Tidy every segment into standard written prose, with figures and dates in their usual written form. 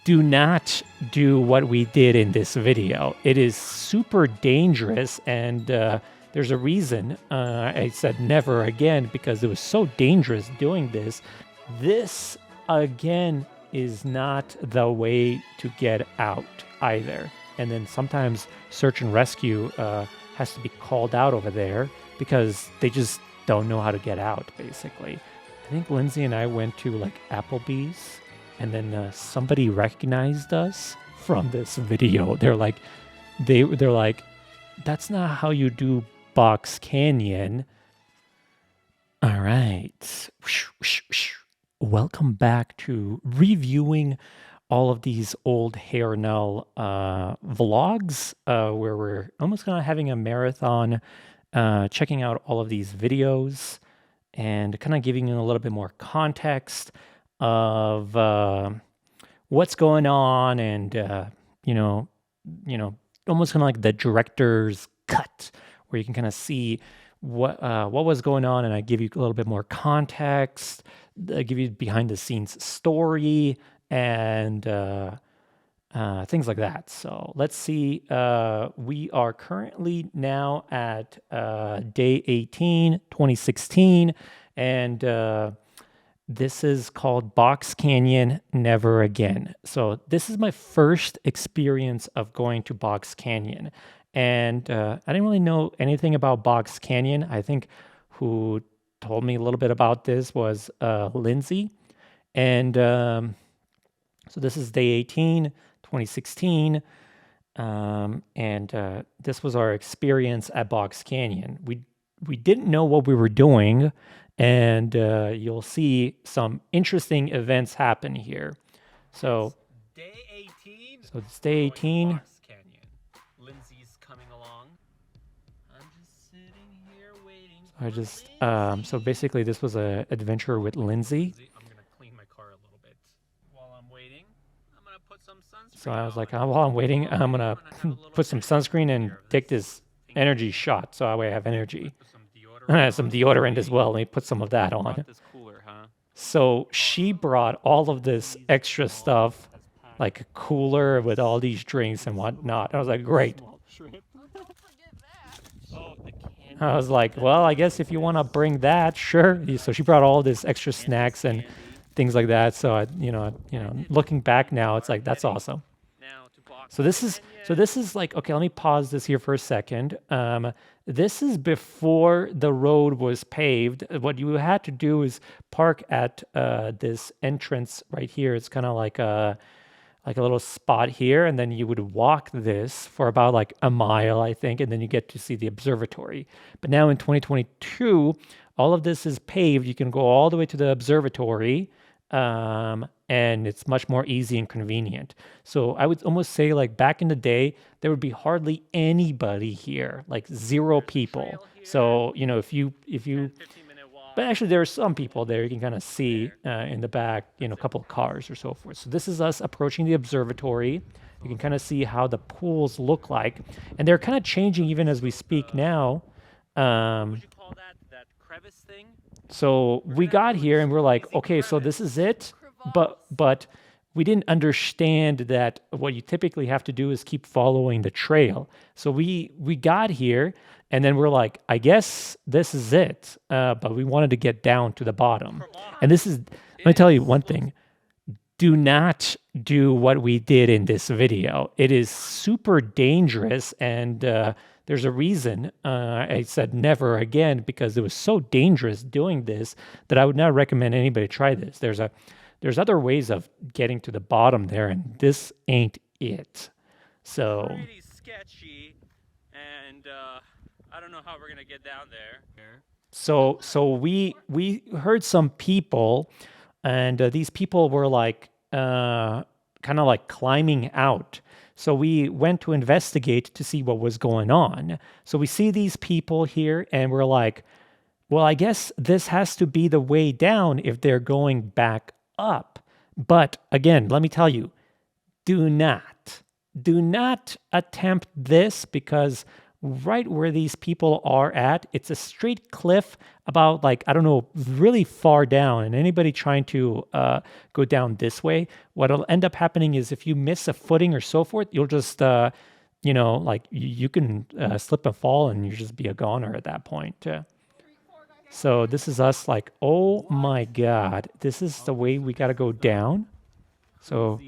do not do what we did in this video. It is super dangerous, and there's a reason I said never again, because it was so dangerous doing this. This, again, is not the way to get out either. And then sometimes search and rescue has to be called out over there because they just don't know how to get out, basically. I think Lindsay and I went to like Applebee's, and then somebody recognized us from this video. They're like, they're like, that's not how you do Box Canyon. All right. Welcome back to reviewing all of these old Hair Null vlogs, where we're almost kind of having a marathon, checking out all of these videos and kind of giving you a little bit more context of what's going on, and almost kind of like the director's cut, where you can kind of see what was going on, and I give you a little bit more context, I give you behind the scenes story, and things like that. So let's see. We are currently now at day 18, 2016, and this is called Box Canyon Never Again. So this is my first experience of going to Box Canyon. And I didn't really know anything about Box Canyon. I think who told me a little bit about this was Lindsay. And so this is day 18, 2016. And this was our experience at Box Canyon. We didn't know what we were doing. And you'll see some interesting events happen here. So, day 18. So it's day 18. Box Canyon. Lindsay's coming along. I'm just sitting here waiting. So basically, this was an adventure with Lindsay. I'm gonna clean my car a little bit while I'm waiting. I'm gonna put some sunscreen. So I was like, while I'm waiting, I'm gonna put some sunscreen and take this energy shot, so that way I have energy. Some deodorant as well. Let me put some of that on. So she brought all of this extra stuff, like a cooler with all these drinks and whatnot. I was like, great. I was like, well, I guess if you want to bring that, sure. So she brought all this extra snacks and things like that. So I, looking back now, it's like, that's awesome. So this is like, okay, let me pause this here for a second. This is before the road was paved. What you had to do is park at this entrance right here. It's kind of like a little spot here, and then you would walk this for about like a mile, I think, and then you get to see the observatory. But now in 2022, all of this is paved. You can go all the way to the observatory, and it's much more easy and convenient. So I would almost say, like, back in the day, there would be hardly anybody here, like 0 people. So, if you, but actually there are some people there. You can kind of see in the back, a couple of cars or so forth. So this is us approaching the observatory. You can kind of see how the pools look like, and they're kind of changing even as we speak now. Would you call that crevice thing? So we got here and we're like, okay, so this is it. But we didn't understand that what you typically have to do is keep following the trail. So we got here, and then we're like, I guess this is it. But we wanted to get down to the bottom. And this is, let me tell you one thing. Do not do what we did in this video. It is super dangerous, and there's a reason I said never again, because it was so dangerous doing this that I would not recommend anybody try this. There's other ways of getting to the bottom there, and this ain't it. So pretty sketchy, and I don't know how we're gonna get down there. So we heard some people, and these people were like kind of like climbing out. So we went to investigate to see what was going on. So we see these people here, and we're like, well, I guess this has to be the way down if they're going back up. But again, let me tell you, do not attempt this, because right where these people are at. It's a straight cliff about like, I don't know, really far down. And anybody trying to go down this way, what'll end up happening is if you miss a footing or so forth, you'll just, like you can slip and fall and you just be a goner at that point. So this is us like, oh my God, this is the way we got to go down. So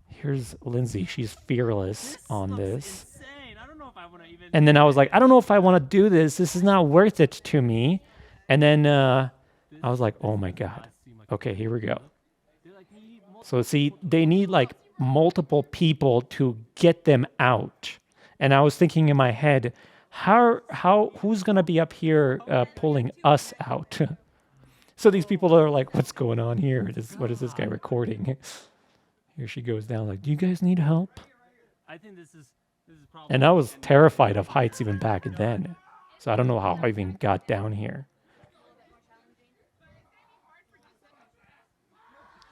here's Lindsay. She's fearless on this. I don't know if I want to even. And then I was like, I don't know if I want to do this. This is not worth it to me. And then I was like, oh my God. Okay, here we go. So see, they need like multiple people to get them out. And I was thinking in my head, who's gonna be up here pulling us out? So these people are like, what's going on here? What is this guy recording? Here she goes down like, do you guys need help? I think this is probably. And I was terrified of heights even back then. So I don't know how I even got down here.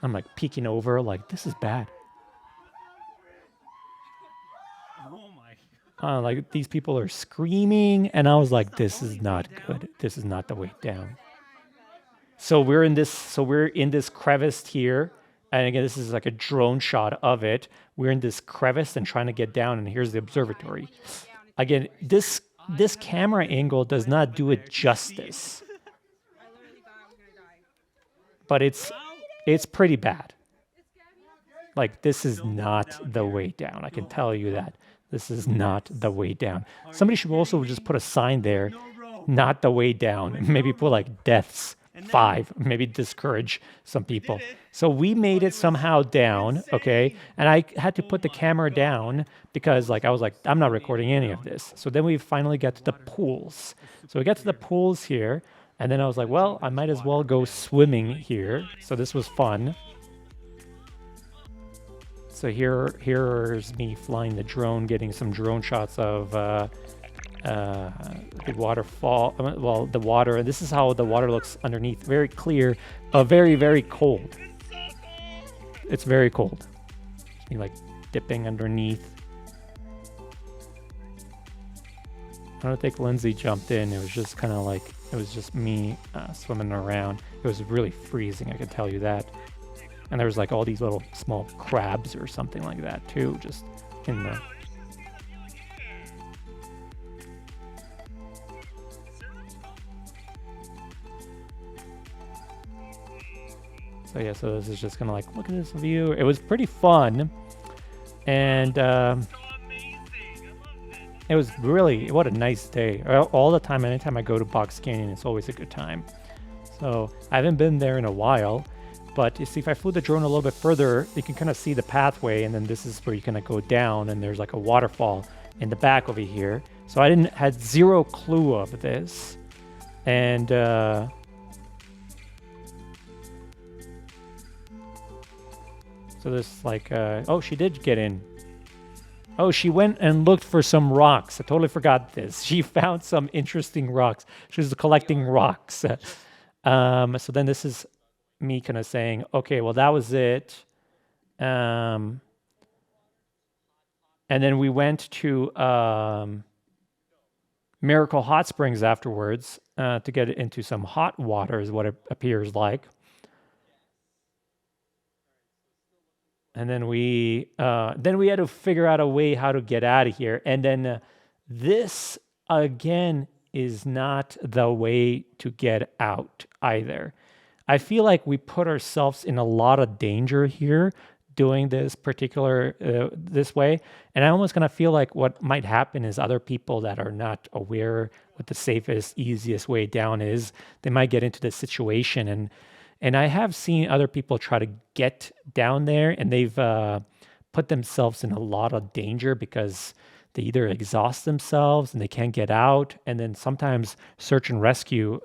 I'm like peeking over like, this is bad. Oh my. Like these people are screaming and I was like, this is not good. This is not the way down. So we're in this crevice here. And again, this is like a drone shot of it. We're in this crevice and trying to get down, and here's the observatory. Again, this camera angle does not do it justice. But it's pretty bad. Like, this is not the way down. I can tell you that. This is not the way down. Somebody should also just put a sign there, not the way down. Maybe put like deaths 5, maybe discourage some people. So we made it somehow down, okay? And I had to put the camera down because I was like, I'm not recording any of this. So then we finally got to the pools. So we got to the pools here, and then I was like, well, I might as well go swimming here. So this was fun. So here's me flying the drone, getting some drone shots of the waterfall, well, the water. And this is how the water looks underneath. Very clear, very, very cold. It's very cold. Me like dipping underneath. I don't think Lindsay jumped in. It was just kind of like, it was just me swimming around. It was really freezing, I can tell you that. And there was like all these little small crabs or something like that too, just in the... So yeah, so this is just kind of like, look at this view. It was pretty fun. And it was really, what a nice day. All the time, anytime I go to Box Canyon, it's always a good time. So I haven't been there in a while. But you see, if I flew the drone a little bit further, you can kind of see the pathway, and then this is where you kind of go down, and there's like a waterfall in the back over here. So I had zero clue of this. And so this like, oh, she did get in. Oh, she went and looked for some rocks. I totally forgot this. She found some interesting rocks. She was collecting rocks. So then this is me kind of saying, okay, well, that was it. And then we went to Miracle Hot Springs afterwards to get into some hot water is what it appears like. And then we had to figure out a way how to get out of here. And then this, again, is not the way to get out either. I feel like we put ourselves in a lot of danger here doing this particular this way. And I almost kind of feel like what might happen is other people that are not aware what the safest, easiest way down is, they might get into this situation. And I have seen other people try to get down there, and they've put themselves in a lot of danger because they either exhaust themselves and they can't get out. And then sometimes search and rescue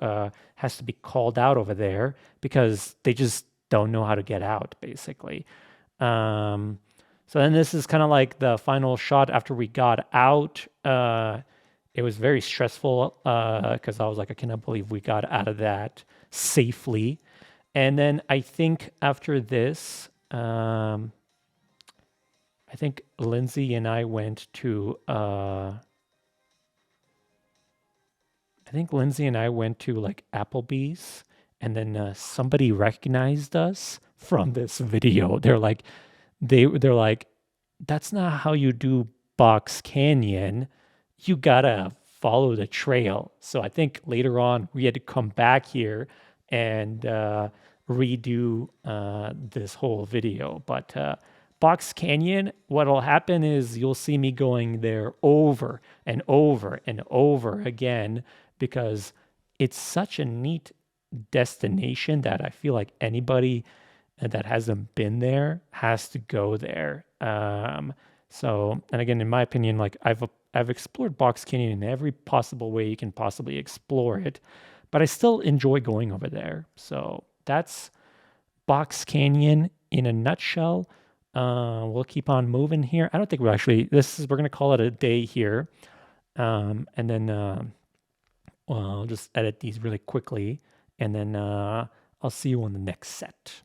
has to be called out over there because they just don't know how to get out, basically. So then this is kind of like the final shot after we got out. It was very stressful because I was like, I cannot believe we got out of that safely. And then I think after this, I think Lindsay and I went to I think Lindsay and I went to like Applebee's, and then somebody recognized us from this video. They're like, that's not how you do Box Canyon. You gotta follow the trail. So I think later on we had to come back here and redo this whole video. But Box Canyon, what'll happen is you'll see me going there over and over and over again because it's such a neat destination that I feel like anybody that hasn't been there has to go there. And again, in my opinion, like I've explored Box Canyon in every possible way you can possibly explore it, but I still enjoy going over there. So that's Box Canyon in a nutshell. We'll keep on moving here. I don't think we're gonna call it a day here, and then well, I'll just edit these really quickly, and then I'll see you on the next set.